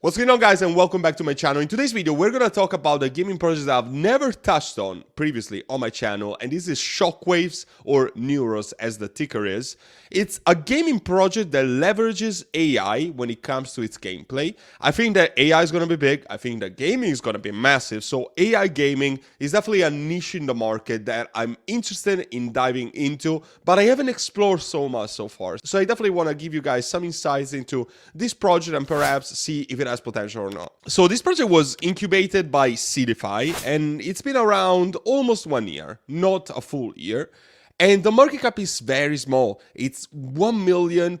What's going on, guys, and welcome back to my channel. In today's video, we're going to talk about a gaming project that I've never touched on previously on my channel, and this is Shockwaves, or Neuros as the ticker is. It's a gaming project that leverages AI when it comes to its gameplay. I think that AI is going to be big. I think that gaming is going to be massive. So AI gaming is definitely a niche in the market that I'm interested in diving into, but I haven't explored so much so far. So I definitely want to give you guys some insights into this project and perhaps see if it has potential or not. So this project was incubated by Seedify, and it's been around almost 1 year, not a full year. And the market cap is very small. It's 1.3 million.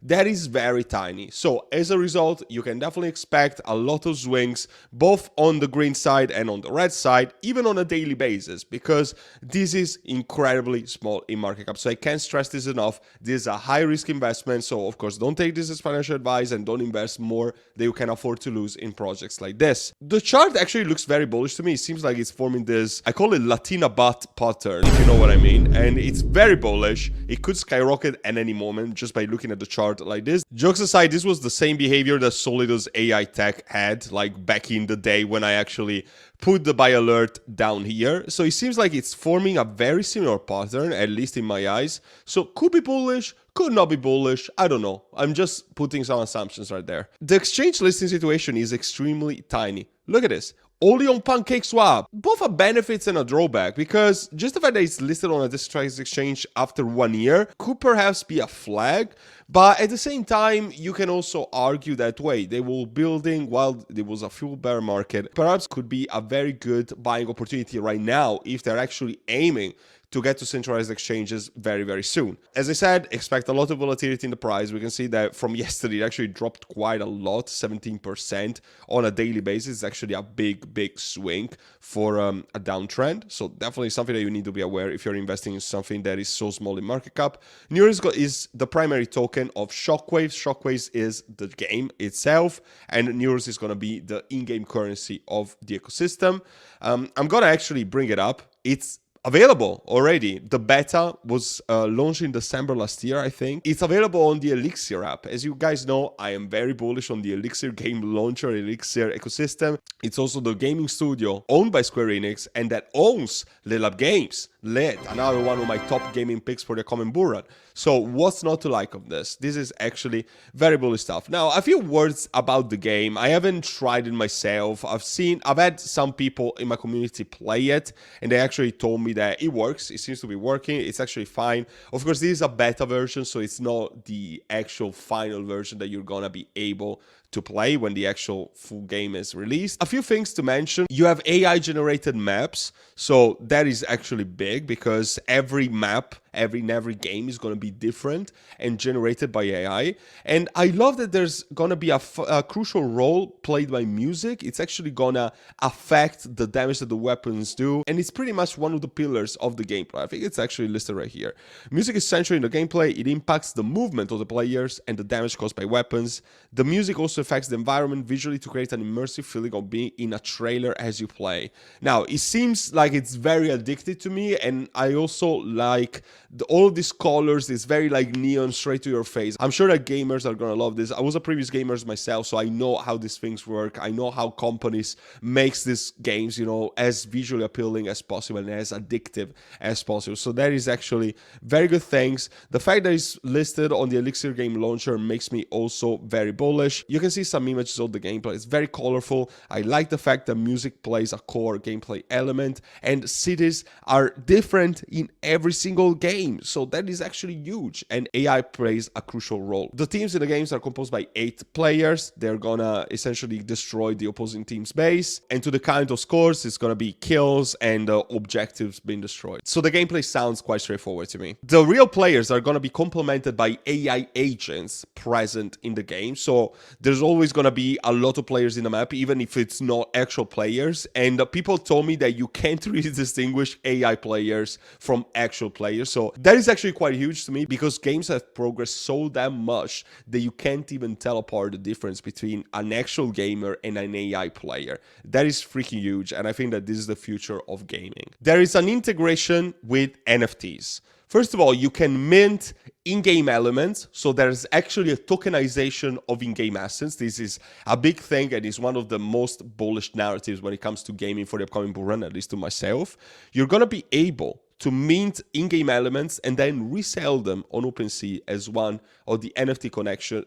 That is very tiny. So as a result, you can definitely expect a lot of swings, both on the green side and on the red side, even on a daily basis, because this is incredibly small in market cap. So I can't stress this enough. This is a high risk investment. So of course, don't take this as financial advice and don't invest more than you can afford to lose in projects like this. The chart actually looks very bullish to me. It seems like it's forming this, I call it Latina butt pattern, if you know what I mean. And it's very bullish. It could skyrocket at any moment just by looking at the chart like this. Jokes aside, this was the same behavior that Solidus AI Tech had like back in the day when I actually put the buy alert down here. So it seems like it's forming a very similar pattern, at least in my eyes. So could be bullish, could not be bullish, I don't know. I'm just putting some assumptions right there. The exchange listing situation is extremely tiny. Look at this. Only on PancakeSwap. Both are benefits and a drawback, because just the fact that it's listed on a decentralized exchange after 1 year could perhaps be a flag, but at the same time, you can also argue that way. They were building while there was a full bear market. Perhaps could be a very good buying opportunity right now if they're actually aiming to get to centralized exchanges very, very soon. As I said, expect a lot of volatility in the price. We can see that from yesterday, it actually dropped quite a lot, 17% on a daily basis. It's actually a big swing for a downtrend. So definitely something that you need to be aware if you're investing in something that is so small in market cap. Neuros is the primary token of Shockwaves. Shockwaves is the game itself, and Neuros is going to be the in-game currency of the ecosystem. I'm going to actually bring it up. It's available already. The beta was launched in December last year, I think. It's available on the Elixir app. As you guys know, I am very bullish on the Elixir game launcher, Elixir ecosystem. It's also the gaming studio owned by Square Enix and that owns Little Up Games. Another one of my top gaming picks for the Common Buran. So what's not to like of this? This is actually very bullish stuff. Now, a few words about the game. I haven't tried it myself. I've had some people in my community play it, and they actually told me that it works. It seems to be working. It's actually fine. Of course, this is a beta version, so it's not the actual final version that you're gonna be able to play when the actual full game is released. A few things to mention. You have AI generated maps, so that is actually big because every map, every game is going to be different and generated by AI. And I love that there's going to be a crucial role played by music. It's actually going to affect the damage that the weapons do, and it's pretty much one of the pillars of the gameplay. I think it's actually listed right here. Music is central in the gameplay. It impacts the movement of the players and the damage caused by weapons. The music also affects the environment visually to create an immersive feeling of being in a trailer as you play. Now, it seems like it's very addictive to me, and I also like all of these colors. It's very like neon, straight to your face. I'm sure that gamers are gonna love this. I was a previous gamer myself, so I know how these things work. I know how companies makes these games, you know, as visually appealing as possible and as addictive as possible. So that is actually very good things. The fact that it's listed on the Elixir game launcher makes me also very bullish. You can see some images of the gameplay. It's very colorful. I like the fact that music plays a core gameplay element, and cities are different in every single game. So that is actually huge, and AI plays a crucial role. The teams in the games are composed by 8 players. They're gonna essentially destroy the opposing team's base, and to the count of scores, it's gonna be kills and objectives being destroyed. So the gameplay sounds quite straightforward to me. The real players are gonna be complemented by AI agents present in the game. So there's always gonna be a lot of players in the map, even if it's not actual players. And people told me that you can't really distinguish AI players from actual players. So that is actually quite huge to me, because games have progressed so damn much that you can't even tell apart the difference between an actual gamer and an AI player. That is freaking huge, and I think that this is the future of gaming. There is an integration with NFTs. First of all, you can mint in-game elements. So there's actually a tokenization of in-game assets. This is a big thing and is one of the most bullish narratives when it comes to gaming for the upcoming bull run, at least to myself. You're going to be able to mint in-game elements and then resell them on OpenSea as one of the NFT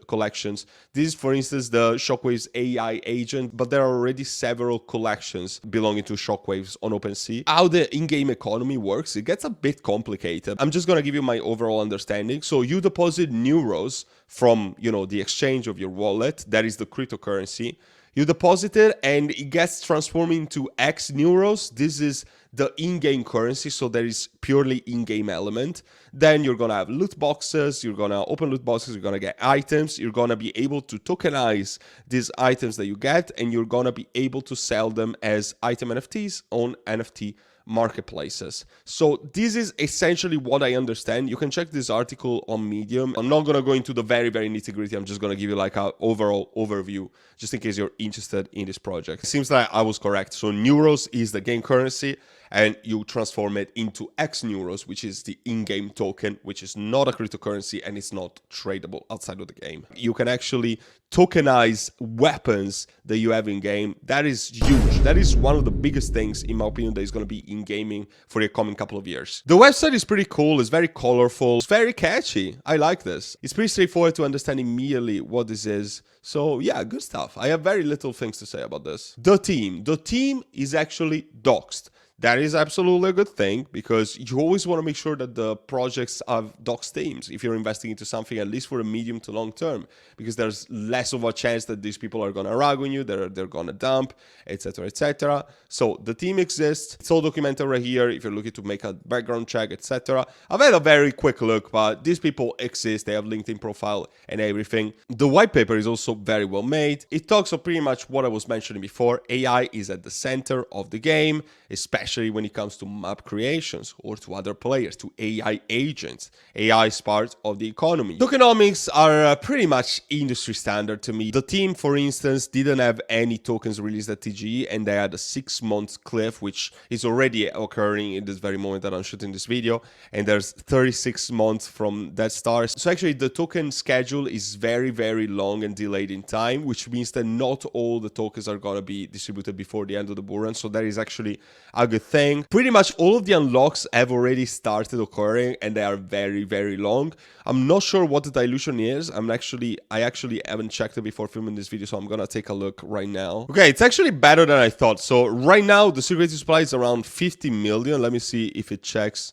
collections. This is, for instance, the Shockwaves AI agent, but there are already several collections belonging to Shockwaves on OpenSea. How the in-game economy works, it gets a bit complicated. I'm just going to give you my overall understanding. So you deposit Neuros from, the exchange of your wallet. That is the cryptocurrency. You deposit it and it gets transformed into X Neuros. This is the in-game currency, so there is purely in-game element. Then you're going to have loot boxes, you're going to open loot boxes, you're going to get items, you're going to be able to tokenize these items that you get, and you're going to be able to sell them as item NFTs on NFT marketplaces. So this is essentially what I understand. You can check this article on Medium. I'm not going to go into the very, very nitty-gritty. I'm just going to give you like an overall overview, just in case you're interested in this project. It seems like I was correct. So Neuros is the game currency, and you transform it into X Neuros, which is the in-game token, which is not a cryptocurrency and it's not tradable outside of the game. You can actually tokenize weapons that you have in game. That is huge. That is one of the biggest things, in my opinion, that is going to be in gaming for the coming couple of years. The website is pretty cool. It's very colorful. It's very catchy. I like this. It's pretty straightforward to understand immediately what this is. So yeah, good stuff. I have very little things to say about this. The team is actually doxed. That is absolutely a good thing, because you always want to make sure that the projects have doxed teams if you're investing into something, at least for a medium to long term, because there's less of a chance that these people are going to rag on you, they're going to dump, etc., etc. So the team exists. It's all documented right here if you're looking to make a background check, etc. I've had a very quick look, but these people exist. They have LinkedIn profile and everything. The white paper is also very well made. It talks of pretty much what I was mentioning before. AI is at the center of the game, especially when it comes to map creations or to other players, to AI agents. AI is part of the economy. Tokenomics are pretty much industry standard to me. The team, for instance, didn't have any tokens released at TGE, and they had a 6-month cliff, which is already occurring in this very moment that I'm shooting this video, and there's 36 months from that start. So actually the token schedule is very, very long and delayed in time, which means that not all the tokens are going to be distributed before the end of the bull run. So that is actually a good thing. Pretty much all of the unlocks have already started occurring, and they are very, very long. I'm not sure what the dilution is. I actually haven't checked it before filming this video, so I'm gonna take a look right now. Okay, it's actually better than I thought. So right now the circulating supply is around 50 million. Let me see if it checks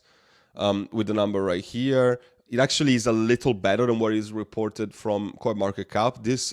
with the number right here. It actually is a little better than what is reported from CoinMarketCap. This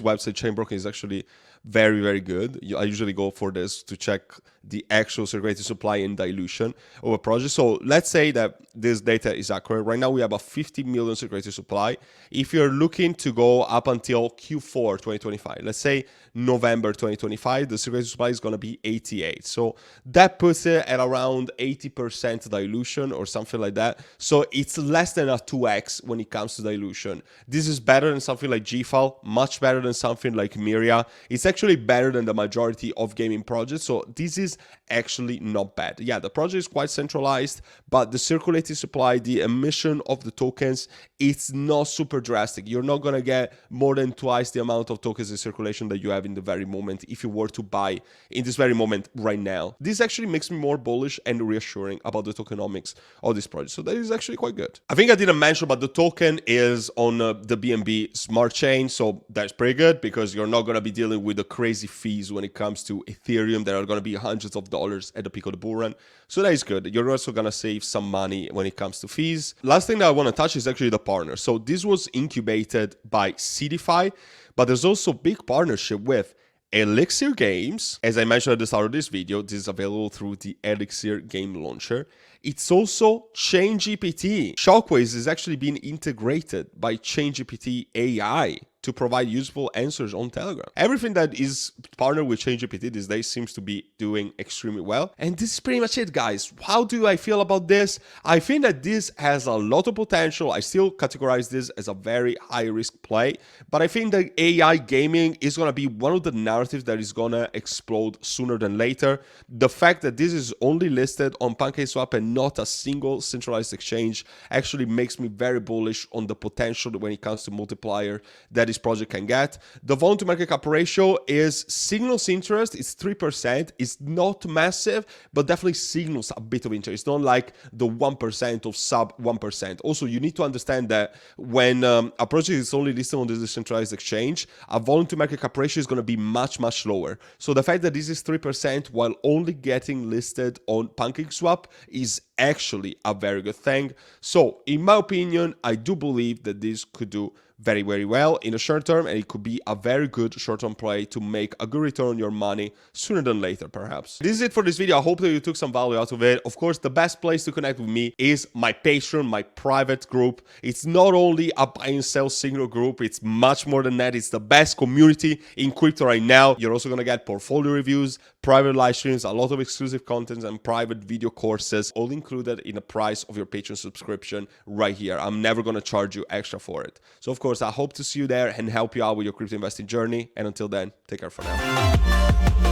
website, Chainbroker, is actually very, very good. I usually go for this to check the actual circulating supply and dilution of a project. So let's say that this data is accurate. Right now we have a 50 million circulating supply. If you're looking to go up until Q4 2025, let's say November 2025, the circulating supply is going to be 88. So that puts it at around 80% dilution or something like that. So it's less than a 2x when it comes to dilution. This is better than something like GFAL, much better than something like Miria. It's actually better than the majority of gaming projects. So this is actually not bad. Yeah, the project is quite centralized, but the circulating supply, the emission of the tokens, it's not super drastic. You're not going to get more than twice the amount of tokens in circulation that you have in the very moment if you were to buy in this very moment right now. This actually makes me more bullish and reassuring about the tokenomics of this project. So that is actually quite good. I think I didn't mention, but the token is on the BNB smart chain. So that's pretty good, because you're not going to be dealing with the crazy fees when it comes to Ethereum. There are going to be hundreds of dollars at the peak of the bull run. So that is good. You're also going to save some money when it comes to fees. Last thing that I want to touch is actually the partner. So this was incubated by CDFI, but there's also big partnership with Elixir Games. As I mentioned at the start of this video, this is available through the Elixir game launcher. It's also ChainGPT. Shockwaves is actually being integrated by ChainGPT AI to provide useful answers on Telegram. Everything that is partnered with ChatGPT these days seems to be doing extremely well. And this is pretty much it, guys. How do I feel about this? I think that this has a lot of potential. I still categorize this as a very high risk play, but I think that AI gaming is going to be one of the narratives that is going to explode sooner than later. The fact that this is only listed on PancakeSwap and not a single centralized exchange actually makes me very bullish on the potential when it comes to multiplier that this project can get. The volume to market cap ratio is signals interest. It's 3%. It's not massive, but definitely signals a bit of interest. It's not like the 1% of sub 1%. Also, you need to understand that when a project is only listed on the decentralized exchange, a volume to market cap ratio is going to be much, much lower. So the fact that this is 3% while only getting listed on PancakeSwap is actually a very good thing. So in my opinion, I do believe that this could do very, very well in the short term, and it could be a very good short-term play to make a good return on your money sooner than later, perhaps. This is it for this video. I hope that you took some value out of it. Of course, the best place to connect with me is my Patreon, my private group. It's not only a buy and sell signal group, it's much more than that. It's the best community in crypto right now. You're also going to get portfolio reviews, private live streams, a lot of exclusive content, and private video courses, all included in the price of your Patreon subscription right here. I'm never going to charge you extra for it. So of course, I hope to see you there and help you out with your crypto investing journey. And until then, take care for now.